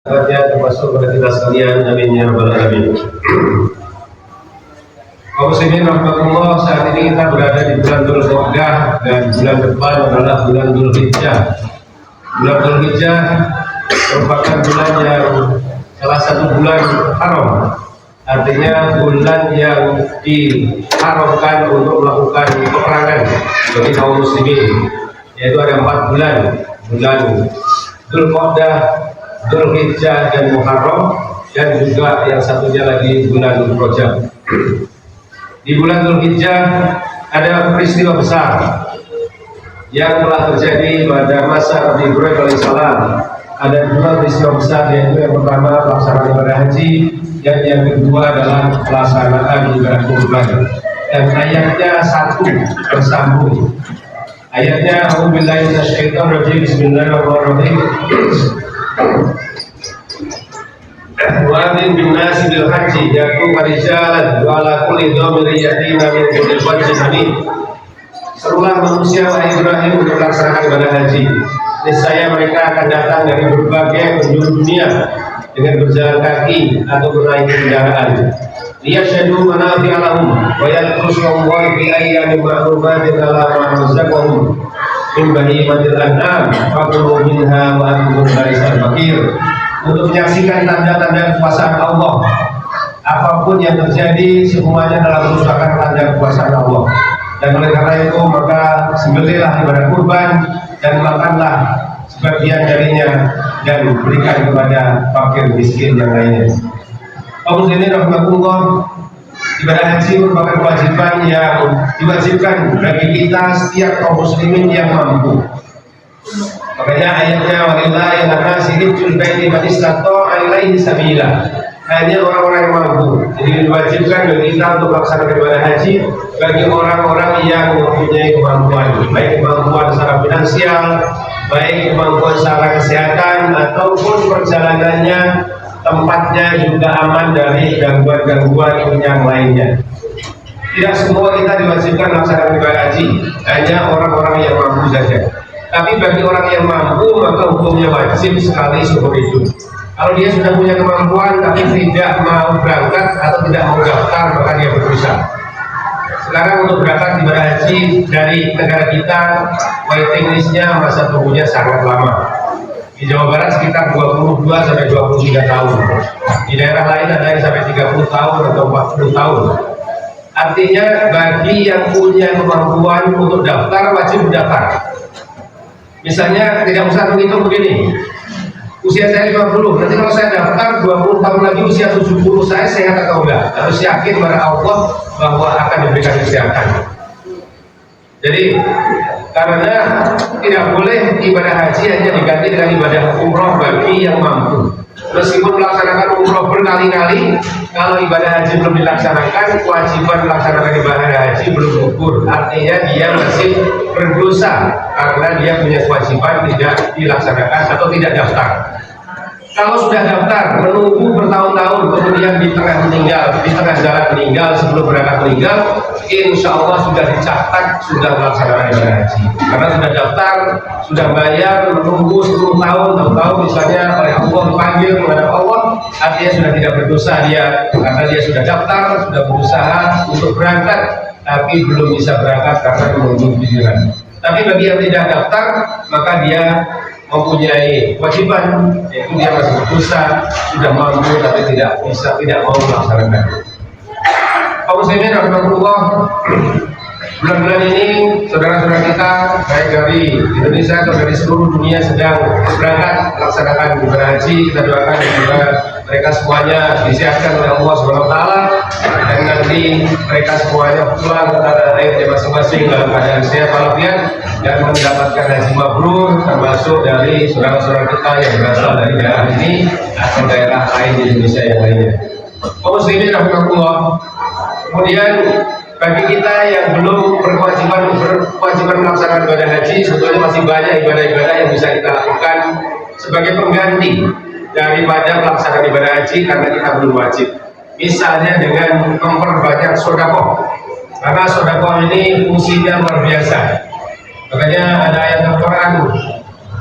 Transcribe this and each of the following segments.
Termasuk kepada kita sekalian, amin ya rabbal alamin. Kaum muslimin rahmatullah, saat ini kita berada di bulan Dzulqa'dah dan bulan depan adalah bulan Dzulhijjah. Bulan Dzulhijjah merupakan bulan yang salah satu bulan haram, artinya bulan yang diharamkan untuk melakukan peperangan bagi kaum muslimin, yaitu ada 4 bulan: bulan Dzulqa'dah, Dzulhijjah dan Muharram, dan juga yang satunya lagi bulan Rajab. Di bulan Dzulhijjah ada peristiwa besar yang telah terjadi pada masa Nabi Ibrahim alaihissalam. Ada 2 peristiwa besar, yaitu yang pertama pelaksanaan ibadah haji, dan yang kedua adalah pelaksanaan ibadah kurban. Dan ayatnya satu bersambung. Ayatnya A'udzubillahi minasyaitonirrajim, bismillahirrahmanirrahim. Wa'adzin bin nasi bil haji ya'tuka rijalan wa ala kulli dhamirin yatina min kulli wajhin amin. Serulah manusia wahai Ibrahim untuk melaksanakan ibadah haji. Niscaya mereka akan datang dari berbagai penjuru dunia dengan berjalan kaki atau menaiki kendaraan. Liyashhadu manafi'a lahum wa yadhkuru smallahi fi ayyamin ma'lumatin 'ala ma razaqahum min bahimatil an'am fakulu minha wa antum ghairu fakir. Untuk menyaksikan tanda-tanda kekuasaan Allah. Apapun yang terjadi semuanya adalah merupakan tanda kekuasaan Allah. Dan oleh karena itu maka sembelihlah ibadah kurban dan makanlah sebagian darinya dan berikan kepada fakir miskin yang lainnya. Kaum muslimin rahmatullah, ibadah haji merupakan kewajiban yang diwajibkan bagi kita setiap kaum muslimin yang mampu. Makanya ayatnya walillahi ala-nasi hijjul baiti man istata'a ilaihi sabila. Hanya orang-orang yang mampu. Jadi diwajibkan bagi kita untuk melaksanakan ibadah haji bagi orang-orang yang mempunyai kemampuan, baik kemampuan secara finansial, baik kemampuan secara kesehatan, ataupun perjalanannya tempatnya juga aman dari gangguan-gangguan yang lainnya. Tidak semua kita diwajibkan melaksanakan ibadah haji, hanya orang-orang yang mampu saja. Tapi bagi orang yang mampu maka hukumnya wajib sekali seumur hidup. Kalau dia sudah punya kemampuan tapi tidak mau berangkat atau tidak mau daftar, maka dia berdosa. Sekarang untuk berangkat ibadah haji dari negara kita, waiting listnya masa tunggunya sangat lama. Di Jawa Barat sekitar 22 sampai 23 tahun. Di daerah lain ada yang sampai 30 tahun atau 40 tahun. Artinya bagi yang punya kemampuan untuk daftar wajib mendaftar. Misalnya tidak usah menghitung begini, usia saya 50, nanti kalau saya daftar 20 tahun lagi usia 70, saya sehat atau enggak? Harus yakin pada Allah bahwa akan diberikan kesehatan. Jadi karena tidak boleh ibadah haji hanya diganti dengan ibadah umroh bagi yang mampu. Meskipun melaksanakan umroh berkali-kali, kalau ibadah haji belum dilaksanakan, kewajiban melaksanakan ibadah haji belum gugur. Artinya dia masih berdosa karena dia punya kewajiban tidak dilaksanakan atau tidak daftar. Kalau sudah daftar, menunggu bertahun-tahun, kemudian di tengah jalan meninggal, sebelum berangkat meninggal, insya Allah sudah dicatat, sudah melaksanakan ibadah haji. Karena sudah daftar, sudah bayar, menunggu 10 tahun, tahu-tahu misalnya oleh Allah dipanggil menghadap Allah, artinya sudah tidak berdosa dia, karena dia sudah daftar, sudah berusaha untuk berangkat, tapi belum bisa berangkat karena menunggu giliran. Tapi bagi yang tidak daftar, maka dia mempunyai kewajiban, yaitu dia masih berdosa, sudah mampu tapi tidak mau melaksanakan. Kaum muslimin rahmatullah, bulan-bulan ini saudara-saudara kita baik dari Indonesia atau dari seluruh dunia sedang berangkat melaksanakan ibadah haji. Kita doakan juga mereka semuanya disehatkan oleh Allah SWT, dan nanti mereka semuanya pulang ke tanah airnya masing-masing dalam keadaan sehat walafiat dan mendapatkan haji mabrur, termasuk dari saudara-saudara kita yang berasal dari daerah ini atau daerah lain di Indonesia yang lainnya. Kaum muslimin rahmatullah, kemudian bagi kita yang belum berkewajiban melaksanakan ibadah haji, sebetulnya masih banyak ibadah-ibadah yang bisa kita lakukan sebagai pengganti daripada pelaksanaan ibadah haji karena kita belum wajib. Misalnya dengan memperbanyak sedekah, karena sedekah ini fungsinya luar biasa. Makanya ada ayat Al-Quran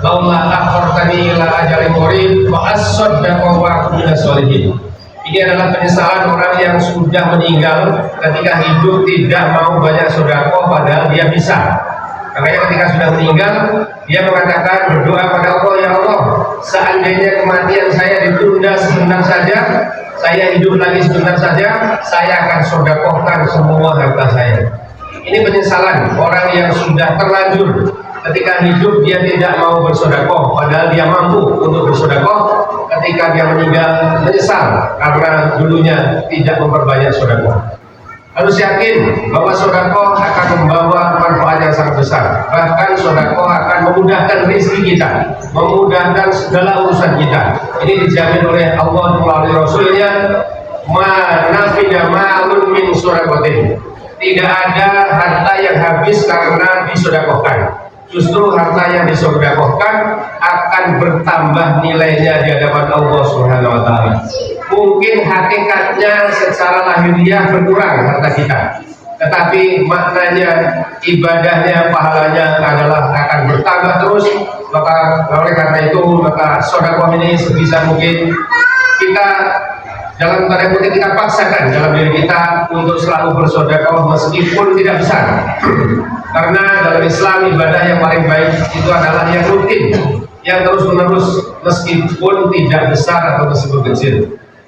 laula akhartani ila ajalin qarib wa asaddaqa wa akun minas sholihin. Ini adalah penyesalan orang yang sudah meninggal ketika hidup tidak mau banyak sedekah padahal dia bisa. Makanya ketika sudah meninggal dia mengatakan, berdoa pada Allah, ya Allah, seandainya kematian saya ditunda sebentar saja, saya hidup lagi sebentar saja, saya akan sedekahkan semua harta saya. Ini penyesalan orang yang sudah terlanjur ketika hidup dia tidak mau bersedekah padahal dia mampu untuk bersedekah. Ketika dia meninggal menyesal karena dulunya tidak memperbanyak sedekah. Harus yakin bahwa sedekah akan membawa manfaat yang sangat besar. Bahkan sedekah akan memudahkan rezeki kita, memudahkan segala urusan kita. Ini dijamin oleh Allah melalui Rasulnya. Ma nafida ma'alun min sedekatin. Tidak ada harta yang habis karena disedekahkan. Justru harta yang disedekahkan akan bertambah nilainya di hadapan Allah Subhanahu wa taala. Mungkin hakikatnya secara lahiriah berkurang harta kita, tetapi maknanya, ibadahnya, pahalanya adalah akan bertambah terus. Maka oleh karena itu, maka sedekah ini sebisa mungkin kita dalam tanda kutip kita paksakan dalam diri kita untuk selalu bersedekah meskipun tidak besar. Karena dalam Islam ibadah yang paling baik itu adalah yang rutin, yang terus menerus meskipun tidak besar atau meskipun kecil.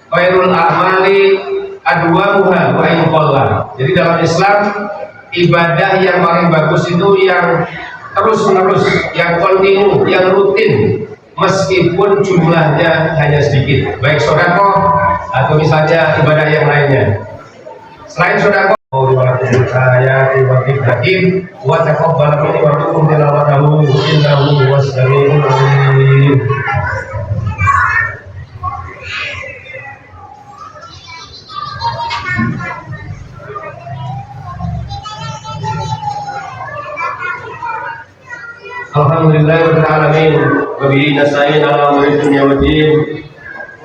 Khairul a'mali adwamuha wa in qalla. Jadi dalam Islam ibadah yang paling bagus itu yang terus menerus, yang kontinu, yang rutin meskipun jumlahnya hanya sedikit, baik sedekah atau misalnya ibadah yang lainnya. Selain sedekah, ayati wa tibatin wa taqabbal minni wa tuqum tilawatahu innahu was-sami'ul 'alim. Alhamdulillahirabbil alamin wa bihi nasta'in ala umuri dunya waddin.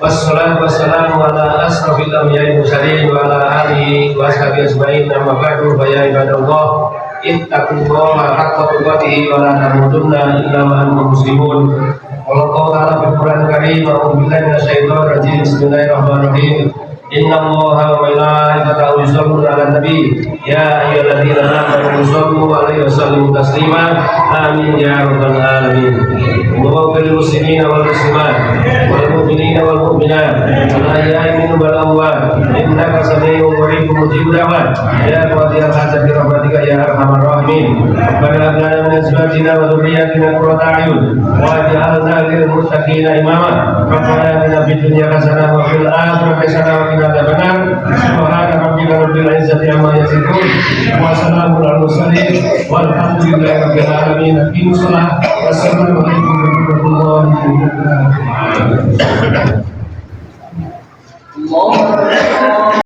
Wassalatu wassalamu ala asrofil anbiya'i wal mursalin wa ala alihi wa ashabihi ajma'in. Amma ba'du, fa ya ibadallah ittaqullaha haqqa tuqatih wa la tamutunna illa wa antum muslimun. Allah Ta'ala bil Qur'anil Karim, a'udzu billahi minasyaitonir rajim. Bismillahirrahmanirrahim. Innallaha wa malaikatahu yusholluna 'alan nabi ya ayyuhalladzina amanu shollu 'alaihi wa sallimu taslima. Amin ya rabbal alamin. Muwaffiqil muslimina wal muslimat wal mu'minina wal mu'minat wal ahya'i minhum wal amwat innaka sami'un qaribun mujibud da'wat ya qadiyal hajat bi rahmatika ya arhamar rahimin. Rabbana hab lana min azwajina wa dhurriyyatina qurrata a'yun waj'alna lil muttaqina imama. Rabbana atina fid dunya hasanah wa fil akhirati hasanah wa qina adzabannar. Subhana rabbika rabbil izzati amma yasifun wa salamun alal mursalin walhamdulillahi rabbil alamin. Wassalamualaikum warahmatullahi wabarakatuh.